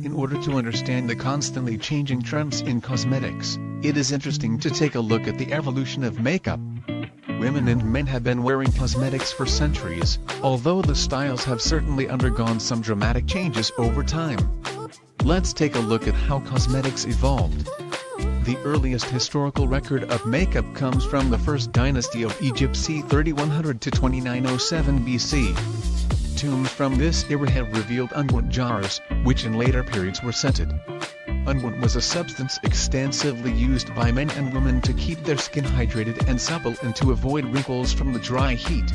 In order to understand the constantly changing trends in cosmetics, it is interesting to take a look at the evolution of makeup. Women and men have been wearing cosmetics for centuries, although the styles have certainly undergone some dramatic changes over time. Let's take a look at how cosmetics evolved. The earliest historical record of makeup comes from the first dynasty of Egypt c. 3100 to 2907 BC. Tombs from this era have revealed unguent jars, which in later periods were scented. Unguent was a substance extensively used by men and women to keep their skin hydrated and supple and to avoid wrinkles from the dry heat.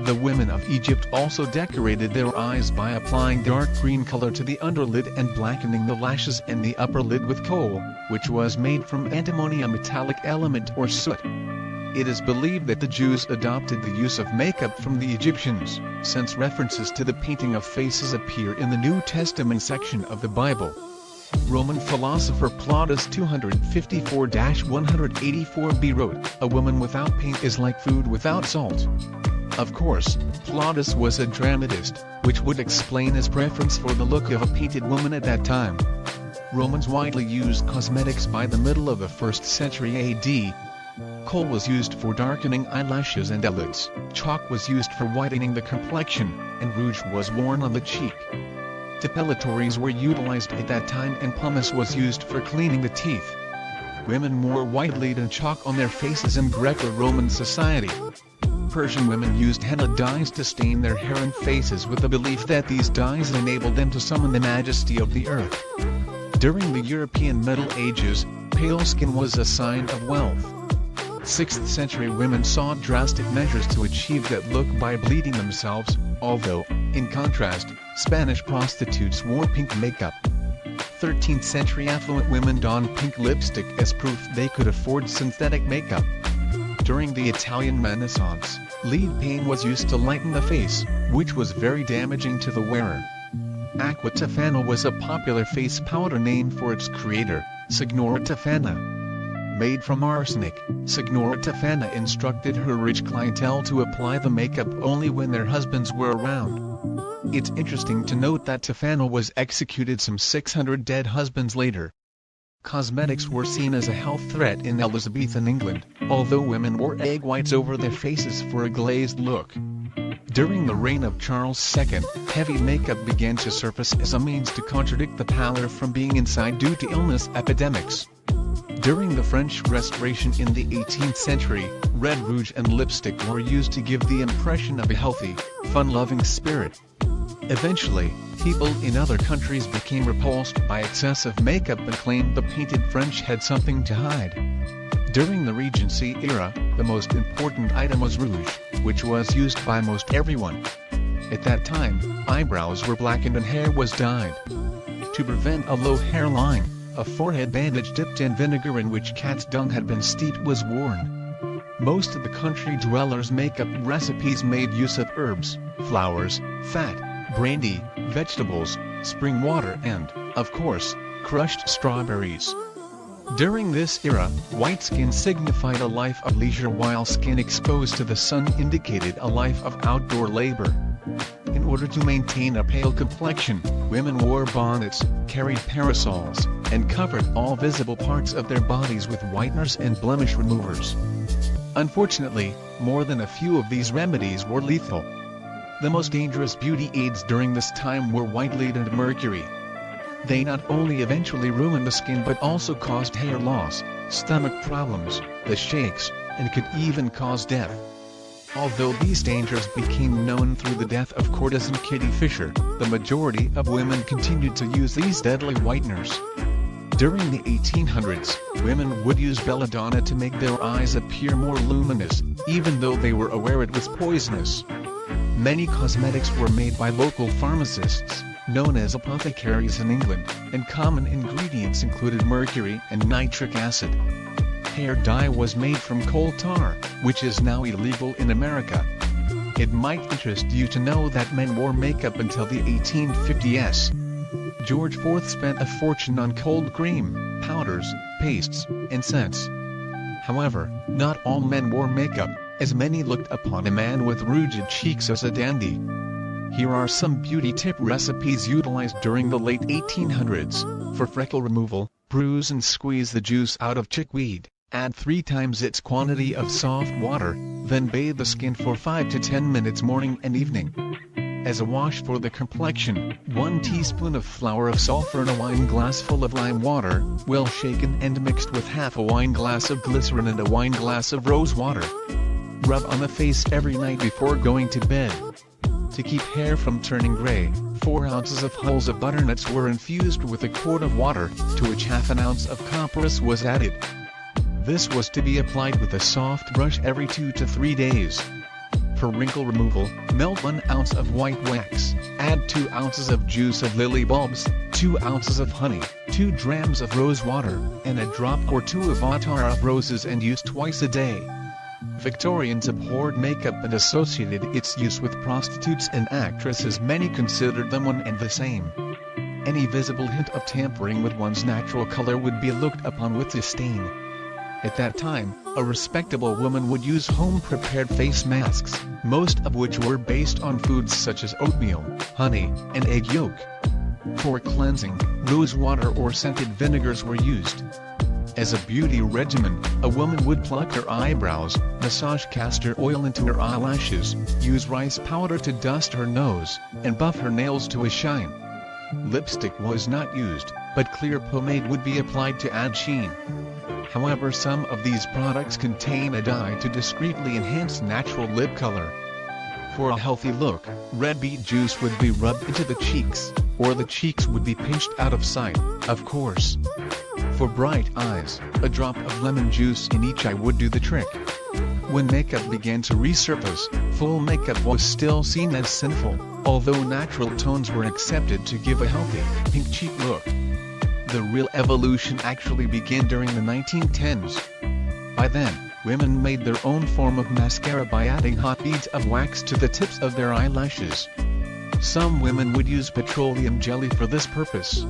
The women of Egypt also decorated their eyes by applying dark green color to the underlid and blackening the lashes and the upper lid with kohl, which was made from antimony, a metallic element, or soot. It is believed that the Jews adopted the use of makeup from the Egyptians, since references to the painting of faces appear in the New Testament section of the Bible. Roman philosopher Plautus 254-184b wrote, "A woman without paint is like food without salt." Of course, Plautus was a dramatist, which would explain his preference for the look of a painted woman at that time. Romans widely used cosmetics by the middle of the 1st century AD. Kohl was used for darkening eyelashes and eyelids, chalk was used for whitening the complexion, and rouge was worn on the cheek. Depilatories were utilized at that time, and pumice was used for cleaning the teeth. Women wore white lead and chalk on their faces in Greco-Roman society. Persian women used henna dyes to stain their hair and faces with the belief that these dyes enabled them to summon the majesty of the earth. During the European Middle Ages, pale skin was a sign of wealth. 6th century women saw drastic measures to achieve that look by bleeding themselves, although, in contrast, Spanish prostitutes wore pink makeup. 13th century affluent women donned pink lipstick as proof they could afford synthetic makeup. During the Italian Renaissance, lead paint was used to lighten the face, which was very damaging to the wearer. Aqua Tofana was a popular face powder named for its creator, Signora Tofana. Made from arsenic, Signora Tofana instructed her rich clientele to apply the makeup only when their husbands were around. It's interesting to note that Tofana was executed some 600 dead husbands later. Cosmetics were seen as a health threat in Elizabethan England, although women wore egg whites over their faces for a glazed look. During the reign of Charles II, heavy makeup began to surface as a means to contradict the pallor from being inside due to illness epidemics. During the French Restoration in the 18th century, red rouge and lipstick were used to give the impression of a healthy, fun-loving spirit. Eventually, people in other countries became repulsed by excessive makeup and claimed the painted French had something to hide. During the Regency era, the most important item was rouge, which was used by most everyone. At that time, eyebrows were blackened and hair was dyed. To prevent a low hairline, a forehead bandage dipped in vinegar in which cat's dung had been steeped was worn. Most of the country dwellers' makeup recipes made use of herbs, flowers, fat, brandy, vegetables, spring water and, of course, crushed strawberries. During this era, white skin signified a life of leisure while skin exposed to the sun indicated a life of outdoor labor. In order to maintain a pale complexion, women wore bonnets, carried parasols, and covered all visible parts of their bodies with whiteners and blemish removers. Unfortunately, more than a few of these remedies were lethal. The most dangerous beauty aids during this time were white lead and mercury. They not only eventually ruined the skin but also caused hair loss, stomach problems, the shakes, and could even cause death. Although these dangers became known through the death of courtesan Kitty Fisher, the majority of women continued to use these deadly whiteners. During the 1800s, women would use belladonna to make their eyes appear more luminous, even though they were aware it was poisonous. Many cosmetics were made by local pharmacists, known as apothecaries in England, and common ingredients included mercury and nitric acid. Hair dye was made from coal tar, which is now illegal in America. It might interest you to know that men wore makeup until the 1850s. George IV spent a fortune on cold cream, powders, pastes, and scents. However, not all men wore makeup, as many looked upon a man with rouged cheeks as a dandy. Here are some beauty tip recipes utilized during the late 1800s. For freckle removal, bruise and squeeze the juice out of chickweed. Add 3 times its quantity of soft water, then bathe the skin for 5 to 10 minutes morning and evening. As a wash for the complexion, 1 teaspoon of flour of sulfur in a wine glass full of lime water, well shaken and mixed with half a wine glass of glycerin and a wine glass of rose water. Rub on the face every night before going to bed. To keep hair from turning gray, 4 ounces of hulls of butternuts were infused with a quart of water, to which half an ounce of copperas was added. This was to be applied with a soft brush every 2 to 3 days. For wrinkle removal, melt 1 ounce of white wax, add 2 ounces of juice of lily bulbs, 2 ounces of honey, 2 drams of rose water, and a drop or 2 of attar of roses, and use twice a day. Victorians abhorred makeup and associated its use with prostitutes and actresses. Many considered them one and the same. Any visible hint of tampering with one's natural color would be looked upon with disdain. At that time, a respectable woman would use home-prepared face masks, most of which were based on foods such as oatmeal, honey, and egg yolk. For cleansing, rose water or scented vinegars were used. As a beauty regimen, a woman would pluck her eyebrows, massage castor oil into her eyelashes, use rice powder to dust her nose, and buff her nails to a shine. Lipstick was not used, but clear pomade would be applied to add sheen. However, some of these products contain a dye to discreetly enhance natural lip color. For a healthy look, red beet juice would be rubbed into the cheeks, or the cheeks would be pinched out of sight, of course. For bright eyes, a drop of lemon juice in each eye would do the trick. When makeup began to resurface, full makeup was still seen as sinful, although natural tones were accepted to give a healthy, pink cheek look. The real evolution actually began during the 1910s. By then, women made their own form of mascara by adding hot beads of wax to the tips of their eyelashes. Some women would use petroleum jelly for this purpose.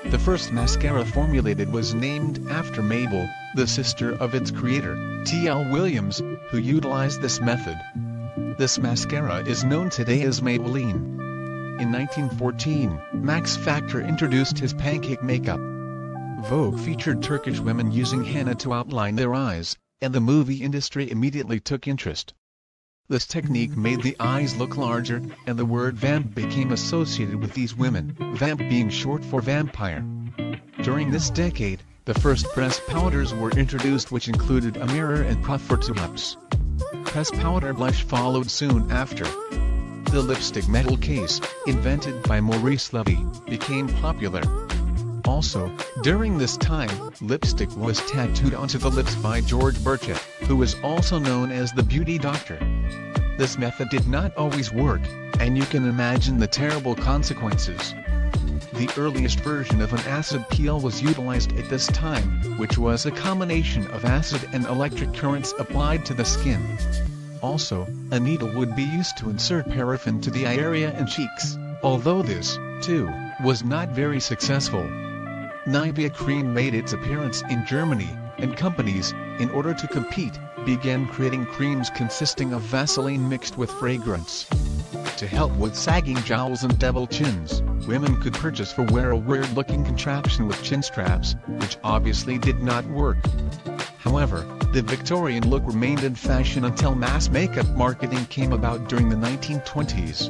The first mascara formulated was named after Mabel, the sister of its creator, T.L. Williams, who utilized this method. This mascara is known today as Maybelline. In 1914, Max Factor introduced his pancake makeup. Vogue featured Turkish women using henna to outline their eyes, and the movie industry immediately took interest. This technique made the eyes look larger, and the word vamp became associated with these women, vamp being short for vampire. During this decade, the first pressed powders were introduced, which included a mirror and puffer lips. Pressed powder blush followed soon after. The lipstick metal case, invented by Maurice Levy, became popular. Also, during this time, lipstick was tattooed onto the lips by George Burchett, who was also known as the beauty doctor. This method did not always work, and you can imagine the terrible consequences. The earliest version of an acid peel was utilized at this time, which was a combination of acid and electric currents applied to the skin. Also, a needle would be used to insert paraffin to the eye area and cheeks, although this, too, was not very successful. Nivea cream made its appearance in Germany, and companies, in order to compete, began creating creams consisting of Vaseline mixed with fragrance. To help with sagging jowls and devil chins, women could purchase for wear a weird-looking contraption with chin straps, which obviously did not work. However, the Victorian look remained in fashion until mass makeup marketing came about during the 1920s.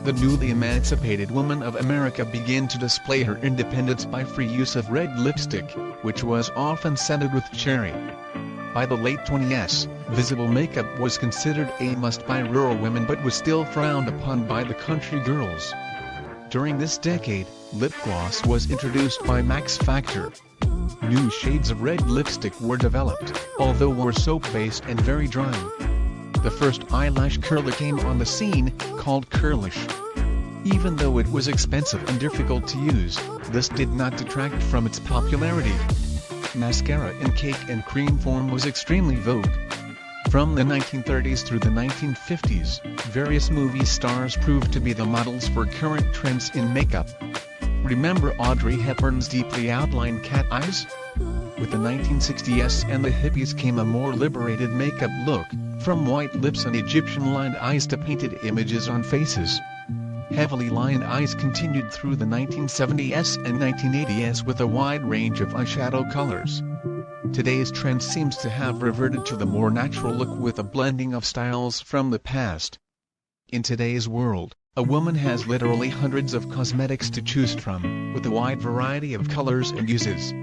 The newly emancipated woman of America began to display her independence by free use of red lipstick, which was often scented with cherry. By the late 20s, visible makeup was considered a must by rural women but was still frowned upon by the country girls. During this decade, lip gloss was introduced by Max Factor. New shades of red lipstick were developed, although were soap-based and very drying. The first eyelash curler came on the scene, called curlish. Even though it was expensive and difficult to use, this did not detract from its popularity. Mascara in cake and cream form was extremely vogue. From the 1930s through the 1950s, various movie stars proved to be the models for current trends in makeup. Remember Audrey Hepburn's deeply outlined cat eyes? With the 1960s and the hippies came a more liberated makeup look, from white lips and Egyptian lined eyes to painted images on faces. Heavily lined eyes continued through the 1970s and 1980s with a wide range of eyeshadow colors. Today's trend seems to have reverted to the more natural look with a blending of styles from the past. In today's world, a woman has literally hundreds of cosmetics to choose from, with a wide variety of colors and uses.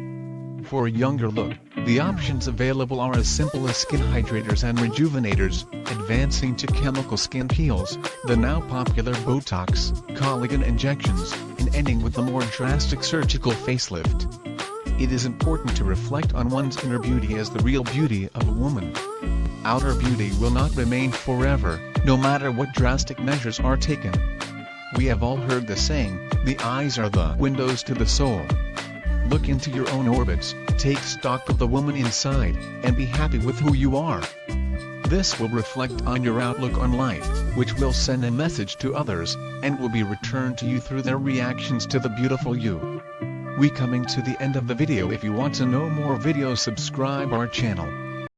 For a younger look, the options available are as simple as skin hydrators and rejuvenators, advancing to chemical skin peels, the now popular Botox, collagen injections, and ending with the more drastic surgical facelift. It is important to reflect on one's inner beauty as the real beauty of a woman. Outer beauty will not remain forever, no matter what drastic measures are taken. We have all heard the saying, the eyes are the windows to the soul. Look into your own orbits, take stock of the woman inside, and be happy with who you are. This will reflect on your outlook on life, which will send a message to others, and will be returned to you through their reactions to the beautiful you. We coming to the end of the video. If you want to know more videos, subscribe our channel.